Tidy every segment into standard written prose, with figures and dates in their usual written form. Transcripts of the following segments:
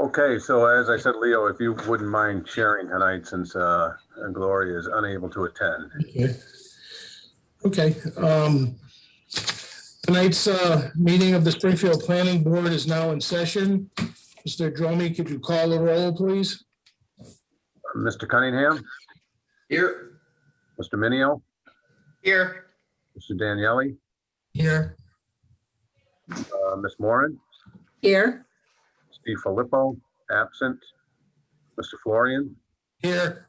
Okay, so as I said, Leo, if you wouldn't mind sharing tonight since Gloria is unable to attend. Okay. Tonight's meeting of the Springfield Planning Board is now in session. Mr. Dromey, could you call the roll, please? Mr. Cunningham? Here. Mr. Minio? Here. Mr. Daniele? Here. Ms. Moran? Here. Steve Filippo, absent. Mr. Florian? Here.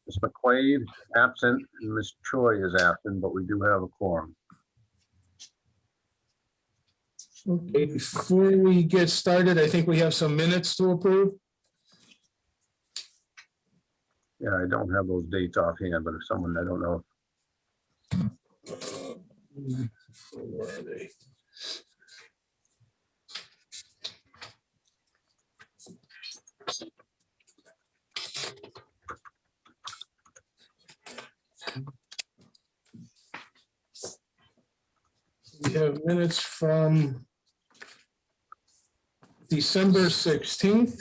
Ms. McQuaid, absent. And Ms. Choi is absent, but we do have a quorum. Okay, before we get started, I think we have some minutes to approve. Yeah, I don't have those dates offhand, but if someone, I don't know. Where are they? We have minutes from December 16th.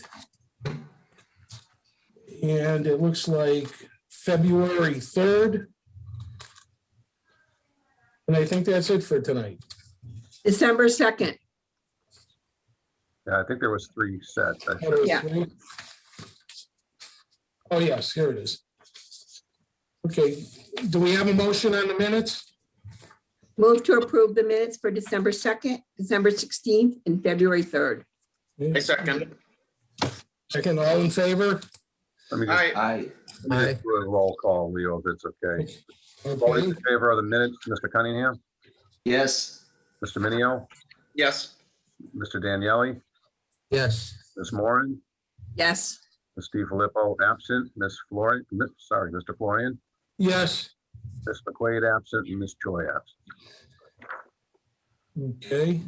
And it looks like February 3rd. And I think that's it for tonight. December 2nd. Yeah, I think there was 3 sets. Yeah. Oh, yes, here it is. Okay, do we have a motion on the minutes? Move to approve the minutes for December 2nd, December 16th, and February 3rd. I second. Second, all in favor? Let me just, Aye. let me just do a roll call, Leo, if it's okay. Voting Okay, in favor of the minutes, Mr. Cunningham, Yes. Mr. Minio, Yes. Mr. Daniele, yes. Ms. Moran, Yes. Ms. Steve Filippo, absent. Ms. Florian, Mr. Florian, Yes, Ms. McQuaid, absent, and Ms. Choi, absent. okay.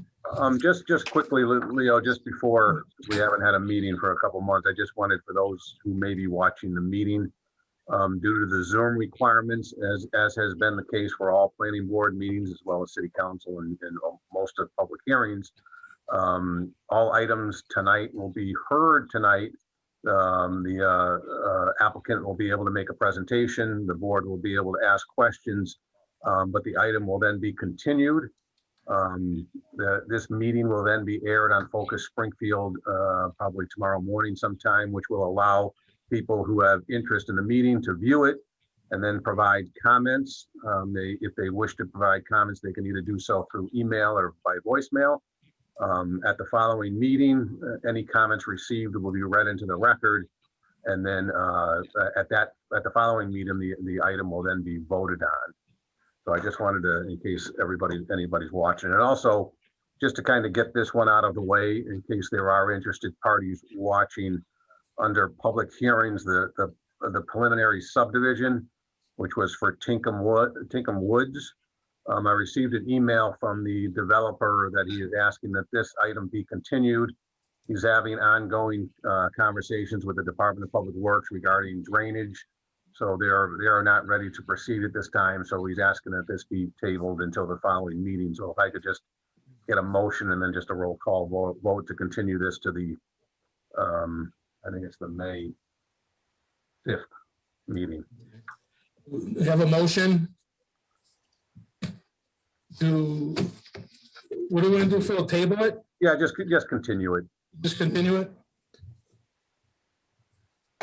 Just quickly, Leo, just before, we haven't had a meeting for a couple months, I just wanted for those who may be watching the meeting, due to the Zoom requirements, as has been the case for all planning board meetings, as well as city council and most of public hearings, all items tonight will be heard tonight. The applicant will be able to make a presentation, the board will be able to ask questions, but the item will then be continued. This meeting will then be aired on Focus Springfield probably tomorrow morning sometime, which will allow people who have interest in the meeting to view it and then provide comments. If they wish to provide comments, they can either do so through email or by voicemail. At the following meeting, any comments received will be read into the record. And then at the following meeting, the item will then be voted on. So I just wanted to, in case anybody's watching, and also just to kind of get this one out of the way, in case there are interested parties watching, under public hearings, the preliminary subdivision, which was for Tinkham Woods. I received an email from the developer that he is asking that this item be continued. He's having ongoing conversations with the Department of Public Works regarding drainage. So they are not ready to proceed at this time. So he's asking that this be tabled until the following meeting. So if I could just get a motion and then just a roll call vote to continue this to the, I think it's the May 5th meeting. Have a motion to, what do we want to do, Phil? Table it? Yeah, just continue it. Just continue it?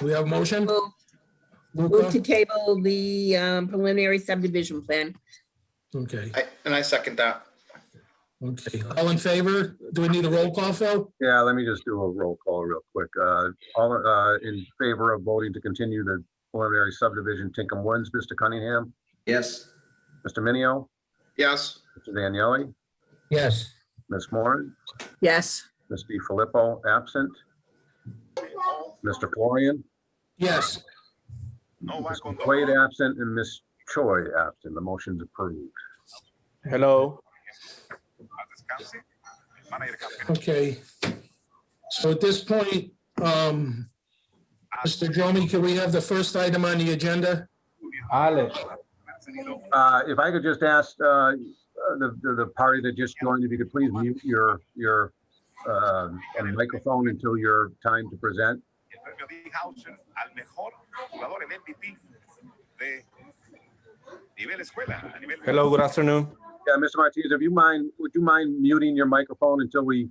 We have a motion? Move to table the preliminary subdivision plan. Okay, I second that. okay. All in favor? Do we need a roll call, Phil? Yeah, let me just do a roll call real quick. All in favor of voting to continue the preliminary subdivision Tinkham Woods, Mr. Cunningham, Yes. Mr. Minio, Yes. Mr. Daniele, Yes. Ms. Moran, Yes. Ms. Di Filippo, absent. Mr. Florian, Yes. Ms. McQuaid, absent, and Ms. Choi, absent. The motion's approved. Hello. Okay. So at this point, Mr. Dromey, can we have the first item on the agenda? Alex. If I could just ask the party that just joined, if you could please mute your on the microphone until your time to present. Hello, good afternoon. Yeah, Mr. Martinez, would you mind muting your microphone until we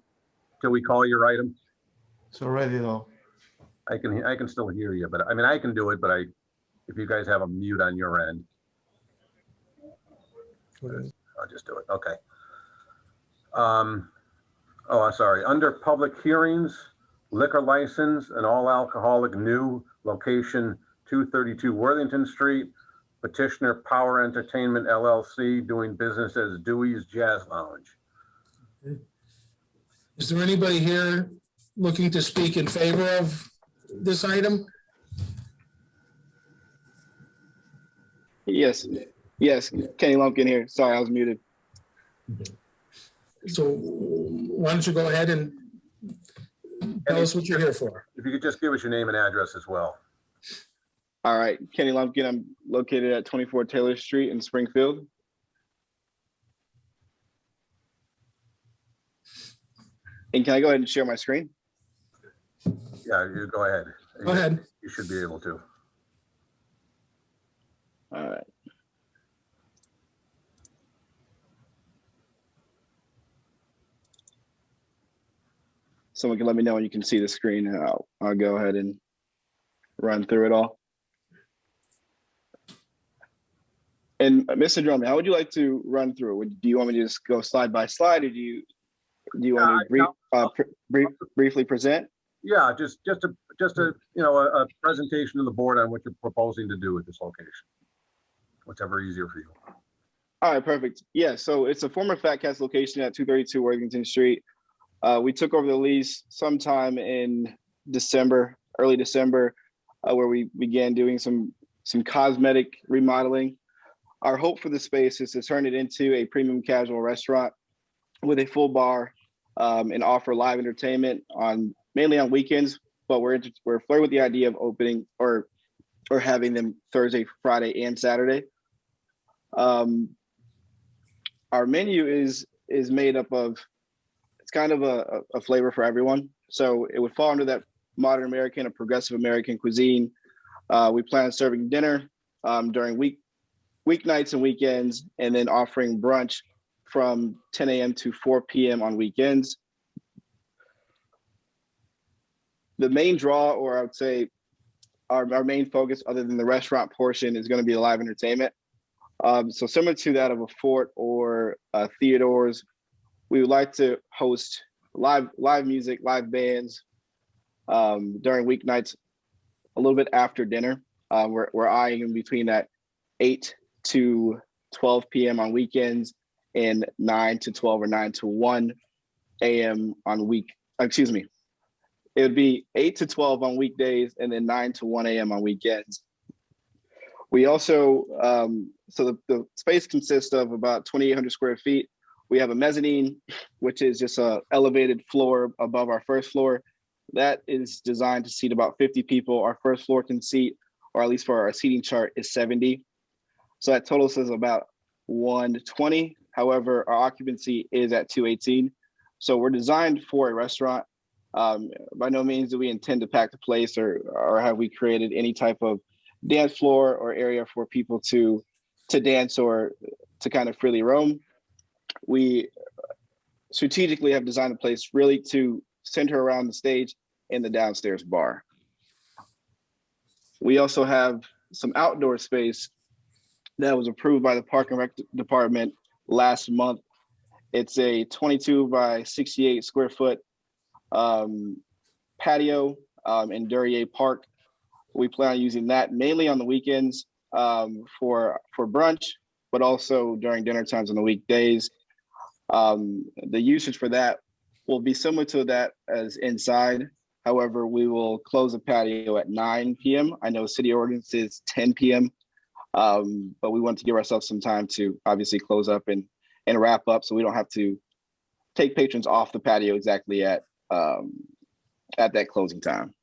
call your item? It's already though. I can still hear you, but I mean, I can do it, but if you guys have a mute on your end, I'll just do it. Okay. Oh, I'm sorry. Under public hearings, liquor license, an all alcoholic new location, 232 Worthington Street, petitioner Power Entertainment LLC, doing business as Dewey's Jazz Lounge. Is there anybody here looking to speak in favor of this item? Yes, Kenny Lumpkin here. Sorry, I was muted. So why don't you go ahead and tell us what you're here for? If you could just give us your name and address as well. All right, Kenny Lumpkin. I'm located at 24 Taylor Street in Springfield. And can I go ahead and share my screen? Yeah, you go ahead. Go ahead. You should be able to. All right. Someone can let me know when you can see the screen, and I'll go ahead and run through it all. And Mr. Drummond, how would you like to run through it? Do you want me to just go slide by slide, or do you want me to briefly present? Yeah, just a a presentation to the board on what you're proposing to do with this location. Whatever easier for you. All right, perfect. Yeah, so it's a former Fat Cats location at 232 Worthington Street. We took over the lease sometime in December, early December, where we began doing some cosmetic remodeling. Our hope for the space is to turn it into a premium casual restaurant with a full bar and offer live entertainment mainly on weekends. But we're flirting with the idea of opening or having them Thursday, Friday, and Saturday. Our menu is made up of, it's kind of a flavor for everyone. So it would fall under that modern American or progressive American cuisine. We plan on serving dinner during weeknights and weekends, and then offering brunch from 10 a.m. to 4 p.m. on weekends. The main draw, or I would say our main focus, other than the restaurant portion, is going to be the live entertainment. So similar to that of a Fort or Theodore's, we would like to host live music, live bands during weeknights, a little bit after dinner. We're eyeing in between that 8 to 12 p.m. on weekends and 9 to 12 or 9 to 1 a.m. It would be 8 to 12 on weekdays and then 9 to 1 a.m. on weekends. We also, so the space consists of about 2,800 square feet. We have a mezzanine, which is just an elevated floor above our first floor. That is designed to seat about 50 people. Our first floor can seat, or at least for our seating chart, is 70. So that totals is about 120. However, our occupancy is at 218. So we're designed for a restaurant. By no means do we intend to pack the place or have we created any type of dance floor or area for people to dance or to kind of freely roam. We strategically have designed the place really to center around the stage and the downstairs bar. We also have some outdoor space that was approved by the Park and Rec Department last month. It's a 22 by 68 square foot patio in Duryea Park. We plan on using that mainly on the weekends for brunch, but also during dinner times on the weekdays. The usage for that will be similar to that as inside. However, we will close the patio at 9 p.m. I know city ordinance is 10 p.m., but we want to give ourselves some time to obviously close up and wrap up, so we don't have to take patrons off the patio exactly at that closing time.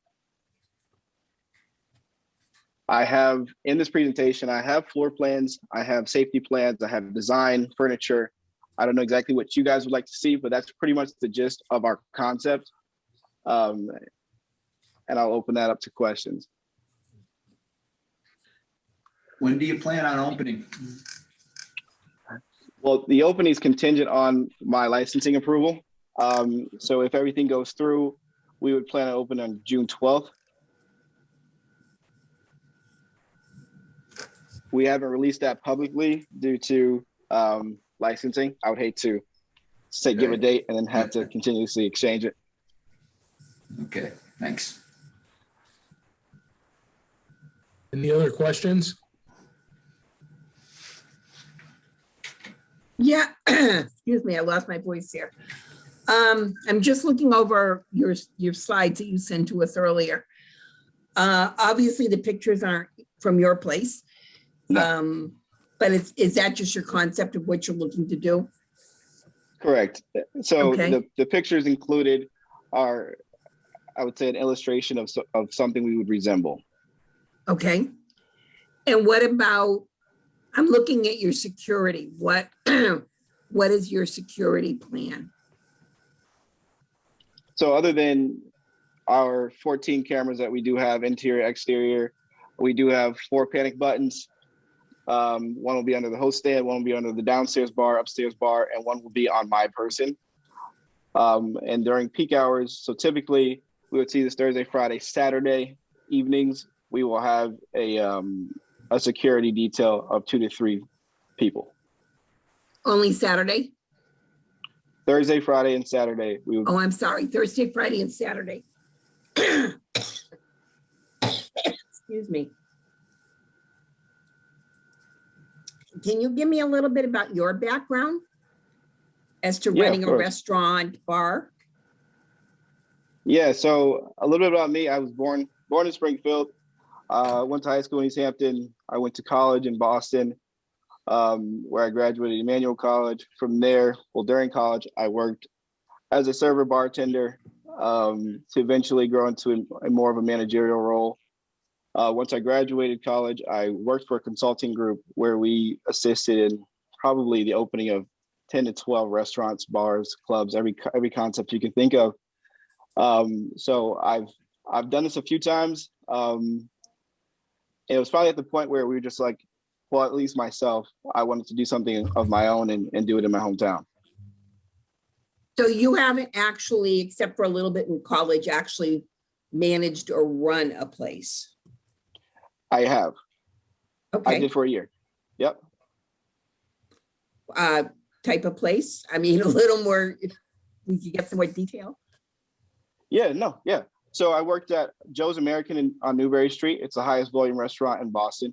I have, in this presentation, I have floor plans, I have safety plans, I have design, furniture, I don't know exactly what you guys would like to see, but that's pretty much the gist of our concept. And I'll open that up to questions. When do you plan on opening? Well, the opening is contingent on my licensing approval. So if everything goes through, we would plan to open on June 12th. We haven't released that publicly due to licensing. I would hate to say give a date and then have to continuously exchange it. Okay, thanks. Any other questions? Yeah, excuse me, I lost my voice here. I'm just looking over your slides that you sent to us earlier. Obviously, the pictures aren't from your place. No. But is that just your concept of what you're looking to do? Correct. So Okay. the pictures included are, I would say, an illustration of something we would resemble. Okay. And what about, I'm looking at your security. What is your security plan? So other than our 14 cameras that we do have, interior, exterior, we do have 4 panic buttons. One will be under the host stand, one will be under the downstairs bar, upstairs bar, and one will be on my person. And during peak hours, so typically we would see this Thursday, Friday, Saturday evenings, we will have a security detail of 2 to 3 people. Only Saturday? Thursday, Friday, and Saturday, we would. Oh, I'm sorry, Thursday, Friday, and Saturday. Excuse me. Can you give me a little bit about your background as to Yeah, of running a course. restaurant, bar? Yeah, so a little bit about me. I was born in Springfield. Went to high school in East Hampton. I went to college in Boston, where I graduated Emmanuel College. From there, well, during college, I worked as a server bartender to eventually grow into a more of a managerial role. Once I graduated college, I worked for a consulting group where we assisted in probably the opening of 10 to 12 restaurants, bars, clubs, every concept you can think of. So I've done this a few times. It was probably at the point where we were just like, well, at least myself, I wanted to do something of my own and do it in my hometown. So you haven't actually, except for a little bit in college, actually managed or run a place? I have. I Okay, did for a year. Yep. type of place? I mean, a little more, if we could get some more detail. Yeah, no, yeah. So I worked at Joe's American on Newberry Street. It's the highest volume restaurant in Boston.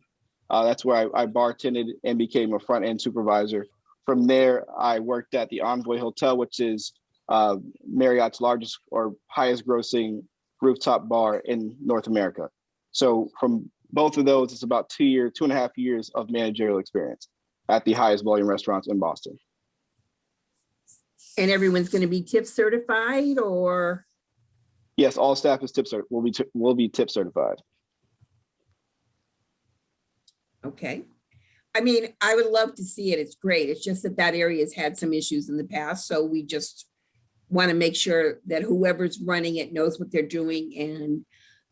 That's where I bartended and became a front end supervisor. From there, I worked at the Envoy Hotel, which is Marriott's largest or highest grossing rooftop bar in North America. So from both of those, it's about 2.5 years of managerial experience at the highest volume restaurants in Boston. And everyone's going to be tip certified or? Yes, all staff is will be tip certified. Okay. I mean, I would love to see it. It's great. It's just that area has had some issues in the past. So we just want to make sure that whoever's running it knows what they're doing, and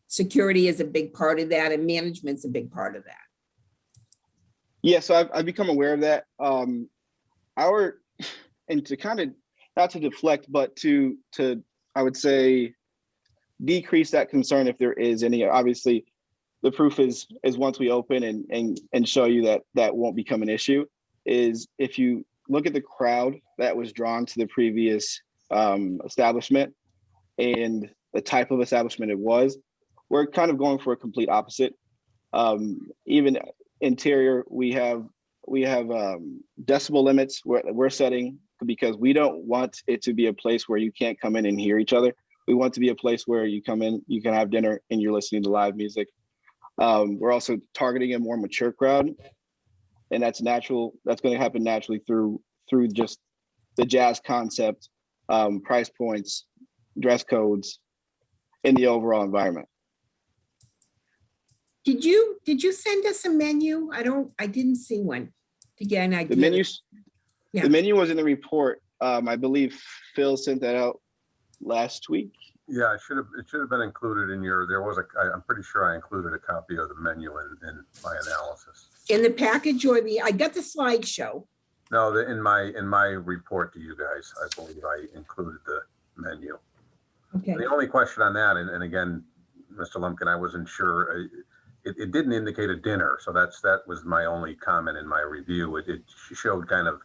security is a big part of that, and management's a big part of that. Yeah, so I've become aware of that. And to kind of, not to deflect, but to I would say decrease that concern if there is any. Obviously, the proof is once we open and show you that won't become an issue, is if you look at the crowd that was drawn to the previous establishment and the type of establishment it was, we're kind of going for a complete opposite. Even interior, we have decibel limits we're setting because we don't want it to be a place where you can't come in and hear each other. We want to be a place where you come in, you can have dinner, and you're listening to live music. We're also targeting a more mature crowd, and that's natural. That's going to happen naturally through just the jazz concept, price points, dress codes, in the overall environment. Did you send us a menu? I didn't see one to get an idea. The menus, Yeah. The menu was in the report. I believe Phil sent that out last week. Yeah, it should have been included in your, I'm pretty sure I included a copy of the menu in my analysis. In the package or I got the slideshow. No, in my report to you guys, I believe I included the menu. Okay, The only question on that, and again, Mr. Lumpkin, I wasn't sure, it didn't indicate a dinner, so that was my only comment in my review. It showed kind of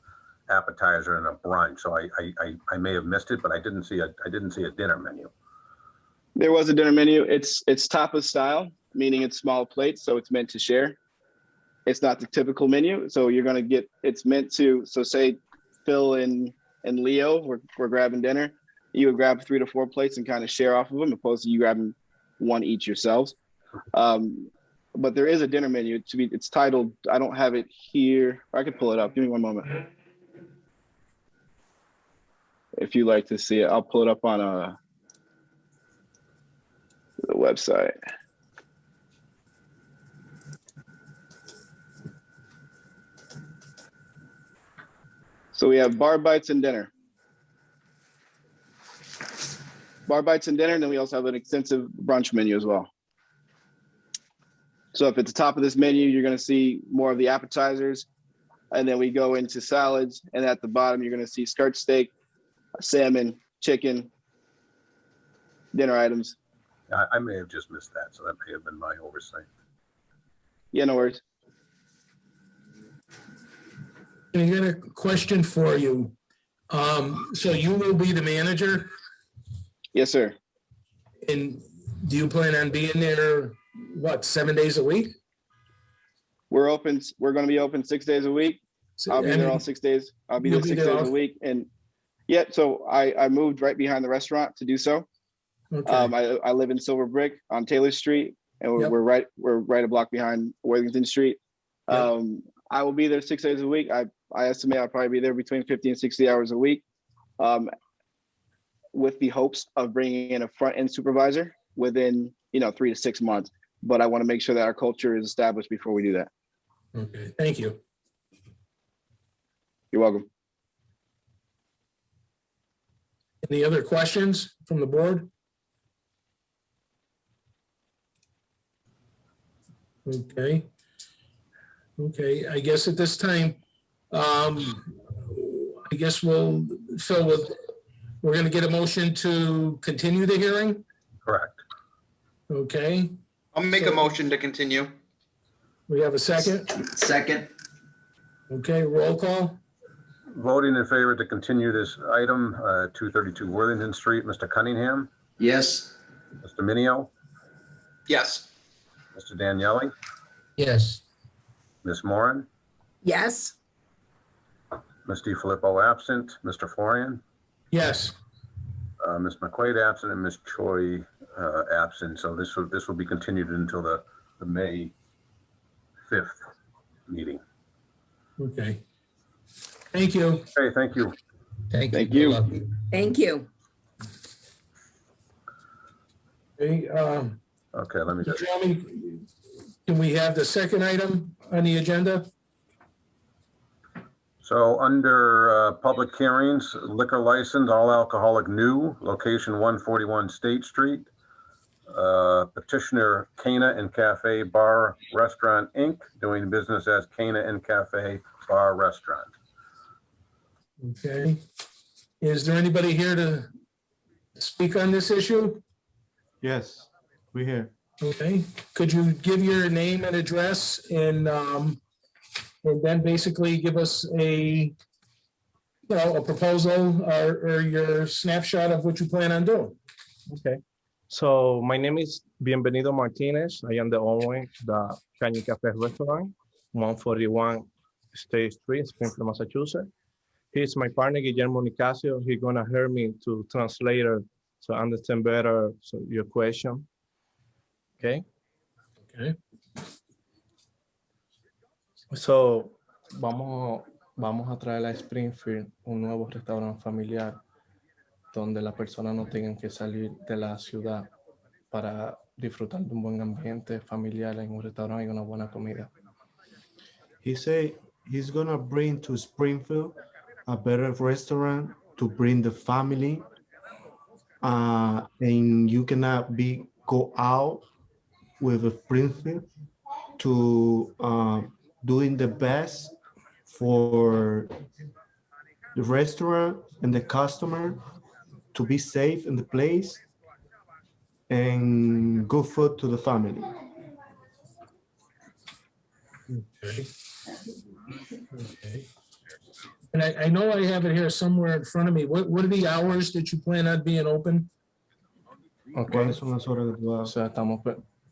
appetizer and a brunch, so I may have missed it, but I didn't see a dinner menu. There was a dinner menu. It's tapas style, meaning it's small plates, so it's meant to share. It's not the typical menu, so you're gonna get. It's meant to. So say Phil and Leo, we're grabbing dinner. You would grab 3 to 4 plates and kind of share off of them, opposed to you grabbing one each yourselves. But there is a dinner menu. It's titled. I don't have it here. I could pull it up. Give me one moment. If you like to see it, I'll pull it up on the website. So we have bar bites and dinner. Bar bites and dinner, and then we also have an extensive brunch menu as well. So if at the top of this menu, you're going to see more of the appetizers, and then we go into salads, and at the bottom, you're going to see skirt steak, salmon, chicken, dinner items. I may have just missed that, so that may have been my oversight. Yeah, no worries. I got a question for you. So you will be the manager, Yes, sir. and do you plan on being there, 7 days a week? We're open. We're going to be open 6 days a week. I'll be there all 6 days. I'll be there You'll be 6 there days all- a week. And yeah, so I moved right behind the restaurant to do so. Okay. I live in Silver Brick on Taylor Street, and Yep. we're right a block behind Worthington Street. Yep. I will be there 6 days a week. I estimate I'll probably be there between 50 and 60 hours a week, with the hopes of bringing in a front end supervisor within 3 to 6 months. But I want to make sure that our culture is established before we do that. Okay, thank you. You're welcome. Any other questions from the board? Okay. Okay, I guess at this time, I guess we're going to get a motion to continue the hearing? Correct. Okay, I'll make a motion to continue. we have a second? Second, Okay, roll call? Voting in favor to continue this item, 232 Worthington Street, Mr. Cunningham, yes. Mr. Minio, Yes. Mr. Daniele, Yes. Ms. Moran, yes, Ms. DiFilippo absent, Mr. Florian, Yes. Ms. McQuaid absent, and Ms. Choi absent. So this will be continued until the May 5th meeting. Okay. Thank you. Okay, thank you. Thank you. Good luck. thank you. Okay, Okay, let me just, Jeremy, can we have the second item on the agenda? so under public hearings, liquor license, all alcoholic new, location 141 State Street. Petitioner Cana and Cafe Bar Restaurant, Inc., doing business as Cana and Cafe Bar Restaurant. Okay. Is there anybody here to speak on this issue? Yes, we're here. Okay, could you give your name and address and then basically give us a proposal or your snapshot of what you plan on doing? Okay. So my name is Bienvenido Martinez. I am the owner of the Caña Cafe Restaurant, 141 State Street, Springfield, Massachusetts. He's my partner, Guillermo Nicasio. He's gonna help me to translate it so I understand better your question. Okay. Okay. So, vamos a traer a Springfield un nuevo restaurante familiar donde las personas no tengan que salir de la ciudad para disfrutar de un buen ambiente familiar en un restaurante y una buena comida. He said he's gonna bring to Springfield a better restaurant to bring the family, and you cannot go out with a Springfield to doing the best for the restaurant and the customer to be safe in the place and good food to the family. Okay. Okay. And I know I have it here somewhere in front of me. What are the hours that you plan on being open? Ok, ¿Cuáles son las horas que tú o vas? sea, estamos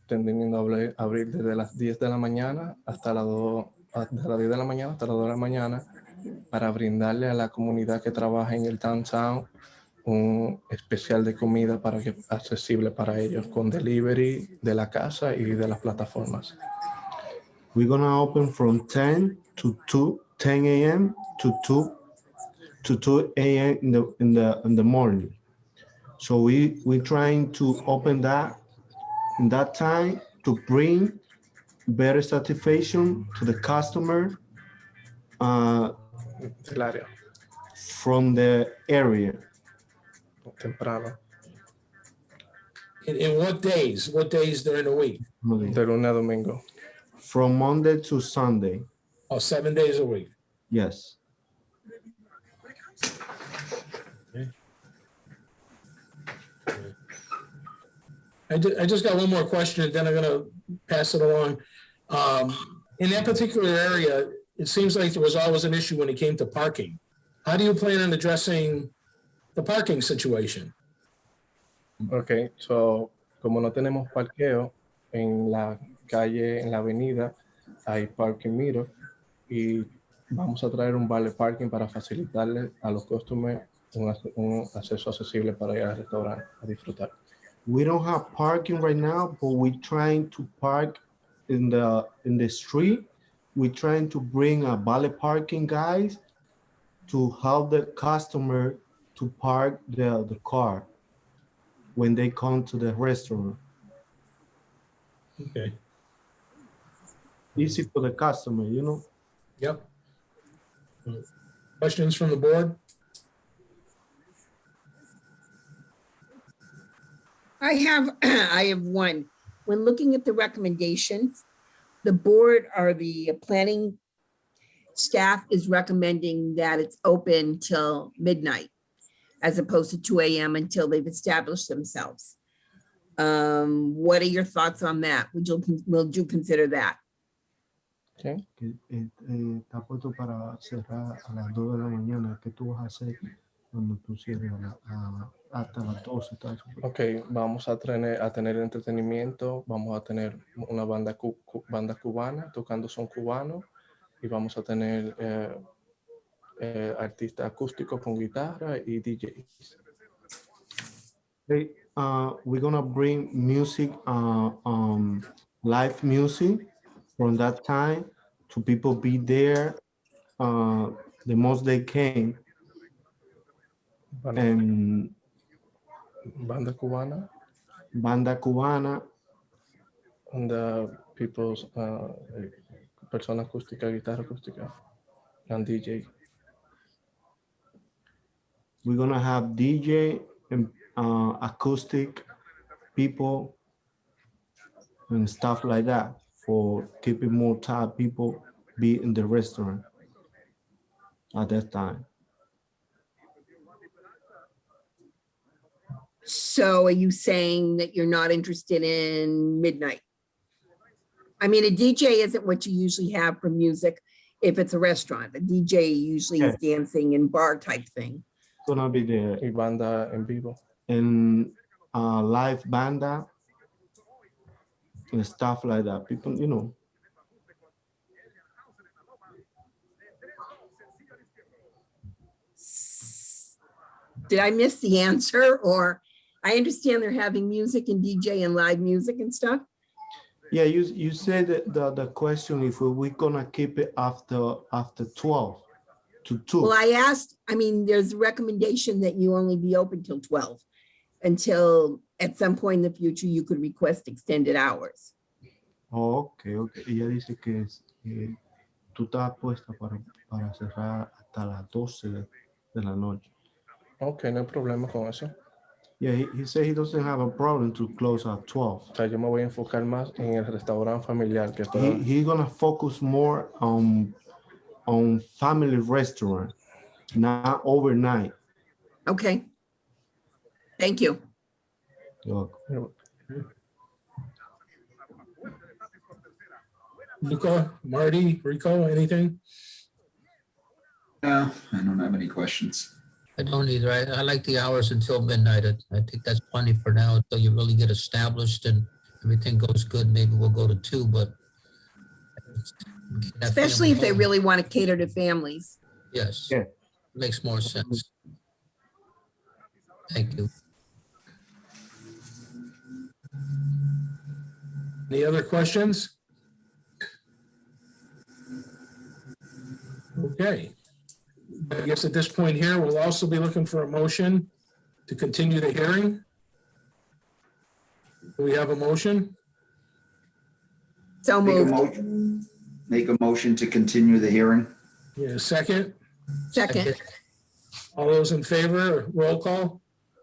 tendiendo a abrir desde las 10 de la mañana hasta las 2, de las 10 de la mañana hasta las 2 de la mañana para brindarle a la comunidad que trabaja en el downtown un especial de comida para que accesible para ellos con delivery de la casa y de las plataformas. We're gonna open from 10 a.m. to 2 a.m. in the morning. So we're trying to open that in that time to bring better satisfaction to the customer Del área, from the area. temprano, And what days? What days during the week? de lunes a domingo. From Monday to Sunday. Oh, 7 days a week. Yes. I just got one more question, and then I'm gonna pass it along. In that particular area, it seems like there was always an issue when it came to parking. How do you plan on addressing the parking situation? Ok, so, como no tenemos parqueo en la calle, en la avenida, hay parking meter y vamos a traer un valet parking para facilitarle a los customers un acceso accesible para ir al restaurante a disfrutar. We don't have parking right now, but we're trying to park in the street. We're trying to bring a valet parking guys to help the customer to park the car when they come to the restaurant. Okay. Easy for the customer, you know? Yep. Questions from the board? I have one. When looking at the recommendations, the board or the planning staff is recommending that it's open till midnight as opposed to 2 a.m. until they've established themselves. What are your thoughts on that? Will you consider that? Okay. Está puesto para cerrar a las 2 de la mañana. ¿Qué tú vas a hacer cuando tú cierres hasta las 12? Ok, vamos a tener entretenimiento, vamos a tener una banda cubana tocando son cubano y vamos a tener artistas acústicos con guitarra y DJs. Hey, we're gonna bring music, live music from that time to people be there the most they can. And Banda cubana banda cubana, and people's persona acústica, guitarra acústica, and DJ. we're gonna have DJ and acoustic people and stuff like that for keeping more time people be in the restaurant at that time. So are you saying that you're not interested in midnight? I mean, a DJ isn't what you usually have for music if it's a restaurant. A DJ usually is dancing and bar type thing. Gonna be there Y banda en vivo. and live banda and stuff like that. People, you know. Did I miss the answer? Or I understand they're having music and DJ and live music and stuff. Yeah, you said that the question if we're gonna keep it after 12 to 2. Well, I asked, I mean, there's a recommendation that you only be open till 12 until at some point in the future you could request extended hours. Oh, okay. Ella dice que tú estás puesta para cerrar hasta hasta las 12 de la noche. Ok, no hay problema con eso. Yeah, he said he doesn't have a problem to close at 12. O sea, yo me voy a enfocar más en el restaurante familiar que todo. He's gonna focus more on family restaurant, not overnight. Okay. Thank you. Look, Luca, Marty, Rico, anything? No, I don't have any questions. I don't either. I like the hours until midnight. I think that's plenty for now until you really get established and everything goes good. Maybe we'll go to 2, but. that Especially if family they home, really want to cater to families. Yes. Yeah. Makes more sense. Thank you. Any other questions? Okay. I guess at this point here, we'll also be looking for a motion to continue the hearing. Do we have a motion? So Make a moved. motion. Make a motion to continue the hearing. Yeah, second. Second. All those in favor, roll call?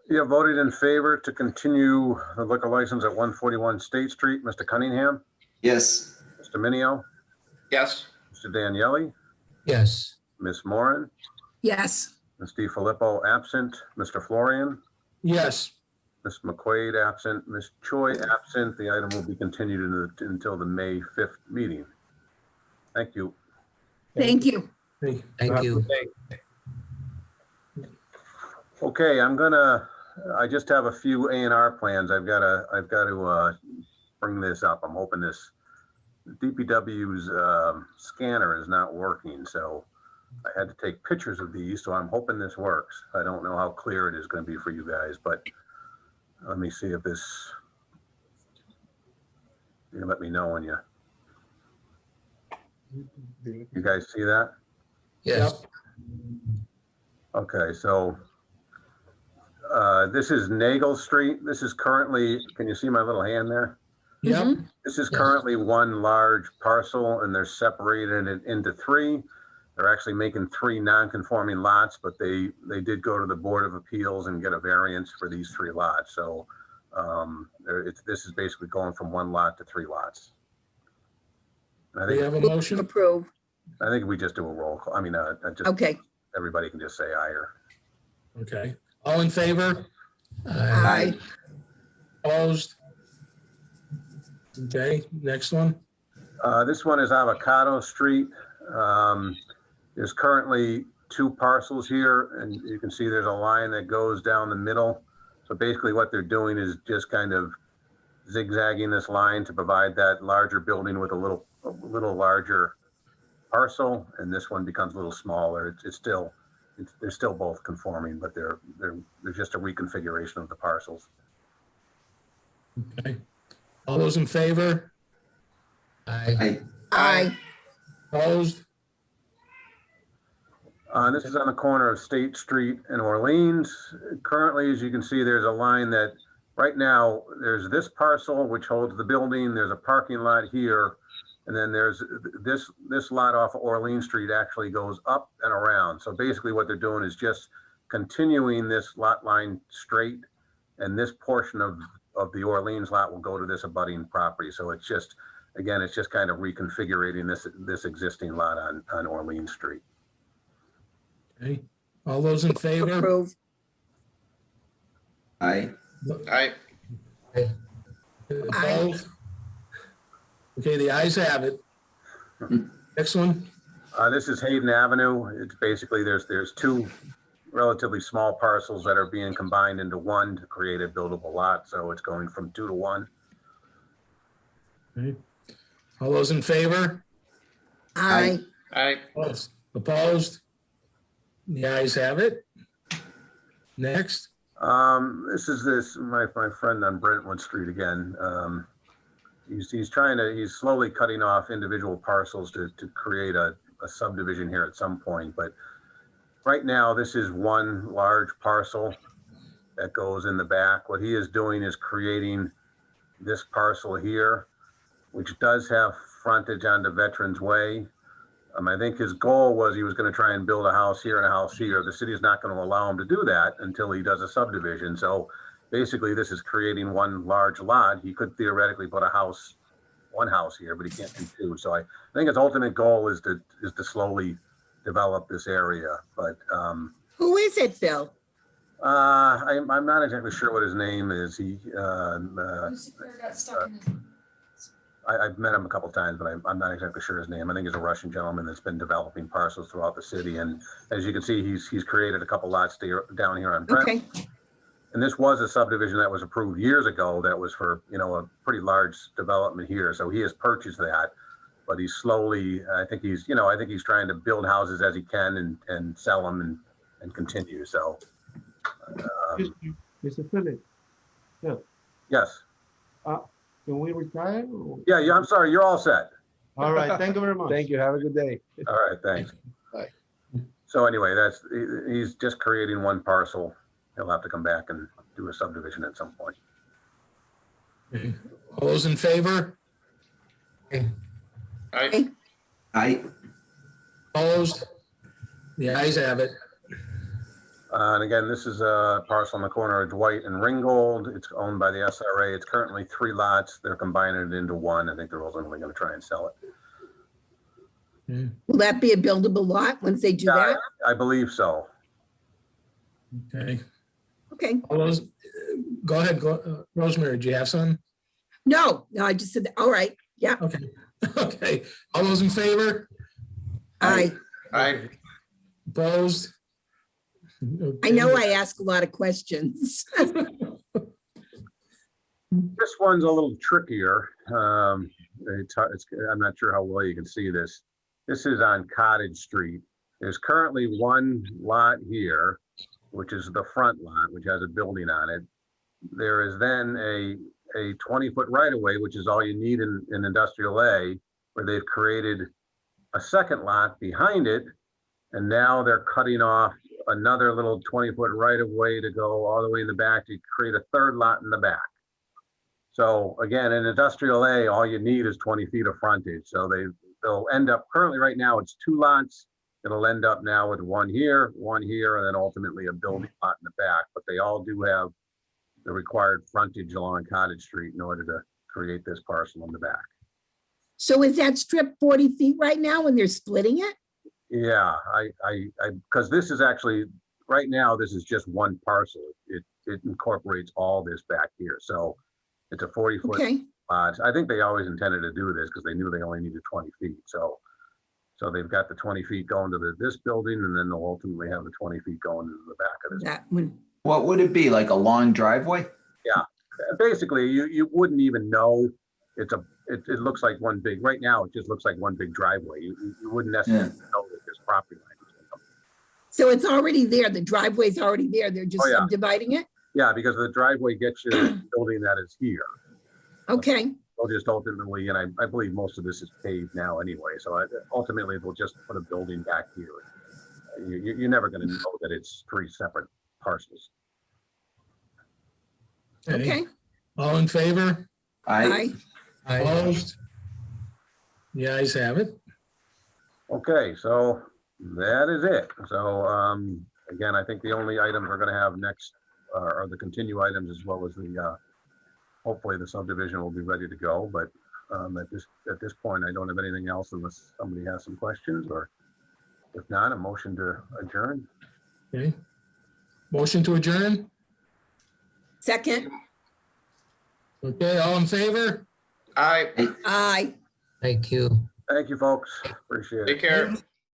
Yeah, voted in favor to continue the liquor license at 141 State Street. Mr. Cunningham, Yes. Mr. Minio, Yes. Mr. Daniele, Yes. Ms. Moran, Yes. Ms. DiFilippo absent, Mr. Florian, Yes. Ms. McQuaid absent, Ms. Choi absent. The item will be continued until the May 5th meeting. Thank you. Thank you. Hey, Thank you. Okay, I just have a few A&R plans. I've got to bring this up. I'm hoping this DPW's scanner is not working, so I had to take pictures of these, so I'm hoping this works. I don't know how clear it is going to be for you guys, but let me see if this, you can let me know when you guys see that? Yes. Okay, so this is Nagel Street. This is currently, can you see my little hand there? Yep. Mhm. This is Yes. currently one large parcel and they're separating it into 3. They're actually making 3 non-conforming lots, but they did go to the Board of Appeals and get a variance for these 3 lots. So this is basically going from 1 lot to 3 lots. And I We think, have a motion? Approve. I think we just do a roll call. I mean, just Okay. everybody can just say aye or. Okay. All in favor? Aye. Opposed? Okay, next one. This one is Avocado Street. There's currently 2 parcels here, and you can see there's a line that goes down the middle. So basically what they're doing is just kind of zigzagging this line to provide that larger building with a little larger parcel, and this one becomes a little smaller. They're still both conforming, but they're just a reconfiguration of the parcels. Okay. All those in favor? Aye. Aye. Opposed? This is on the corner of State Street and Orleans. Currently, as you can see, there's a line that right now there's this parcel which holds the building. There's a parking lot here. And then there's this lot off of Orleans Street actually goes up and around. So basically what they're doing is just continuing this lot line straight. And this portion of the Orleans lot will go to this abutting property. So it's just, again, it's just kind of reconfiguring this existing lot on Orleans Street. Okay. All those in favor? Approve. Aye. Aye. Opposed? Okay, the ayes have it. Next one. This is Hayden Avenue. It's basically, there's 2 relatively small parcels that are being combined into 1 to create a buildable lot. So it's going from 2 to 1. Okay. All those in favor? Aye. Aye. Opposed? The ayes have it. Next. This is my friend on Brentwood Street again. He's slowly cutting off individual parcels to create a subdivision here at some point. But right now, this is one large parcel that goes in the back. What he is doing is creating this parcel here, which does have frontage onto Veterans Way. I think his goal was he was going to try and build a house here and a house here. The city is not going to allow him to do that until he does a subdivision. So basically, this is creating one large lot. He could theoretically put one house here, but he can't do two. So I think his ultimate goal is to slowly develop this area. But Who is it, Phil? I'm not exactly sure what his name is. I've met him a couple times, but I'm not exactly sure his name. I think he's a Russian gentleman that's been developing parcels throughout the city. And as you can see, he's created a couple lots down here on Brent. Okay, And this was a subdivision that was approved years ago that was for, a pretty large development here. So he has purchased that, but he's slowly, I think he's trying to build houses as he can and sell them and continue. So. Mr. Philip, Yes. can we retire? Yeah, I'm sorry. You're all set. All right, thank you very much. Thank you. Have a good day. All right, thanks. Bye. So anyway, he's just creating one parcel. He'll have to come back and do a subdivision at some point. All those in favor? Aye. I, Opposed? The ayes have it. And again, this is a parcel on the corner of Dwight and Ringgold. It's owned by the SRA. It's currently 3 lots. They're combining it into one. I think they're ultimately going to try and sell it. will that be a buildable lot once they do that? I believe so. Okay. Okay, All those, go ahead, Rosemary, do you have some? no, I just said, all right, yeah, Okay, okay. All those in favor? I Aye. Opposed? I know I ask a lot of questions. This one's a little trickier. I'm not sure how well you can see this. This is on Cottage Street. There's currently one lot here, which is the front lot, which has a building on it. There is then a 20-foot right-of-way, which is all you need in Industrial A, where they've created a second lot behind it. And now they're cutting off another little 20-foot right-of-way to go all the way in the back to create a third lot in the back. So again, in Industrial A, all you need is 20 feet of frontage. So they'll end up, currently right now, it's 2 lots. It'll end up now with one here, and then ultimately a building lot in the back. But they all do have the required frontage along Cottage Street in order to create this parcel in the back. So is that strip 40 feet right now when they're splitting it? Yeah, because this is actually, right now, this is just one parcel. It incorporates all this back here. So it's a 40-foot Okay, lot. I think they always intended to do this because they knew they only needed 20 feet. So they've got the 20 feet going to this building, and then they'll ultimately have the 20 feet going into the back of this. that one. what would it be, like a long driveway? Basically, you wouldn't even know. It looks like one big, right now, it just looks like one big driveway. You wouldn't necessarily know that there's property line. So it's already there, the driveway's already there, they're just Oh, yeah. subdividing it? Yeah, because the driveway gets you to the building that is here. Okay, They'll just ultimately, and I believe most of this is paved now anyway, so ultimately they'll just put a building back here. You're never going to know that it's 3 separate parcels. okay, All in favor? aye, Opposed? The ayes have it. Okay, so that is it. So again, I think the only items we're going to have next are the continue items, as well as hopefully the subdivision will be ready to go. But at this point, I don't have anything else unless somebody has some questions, or if not, a motion to adjourn. Okay. Motion to adjourn? second, Okay, all in favor? Aye. aye. Thank you. Thank you, folks. Appreciate it. Take care.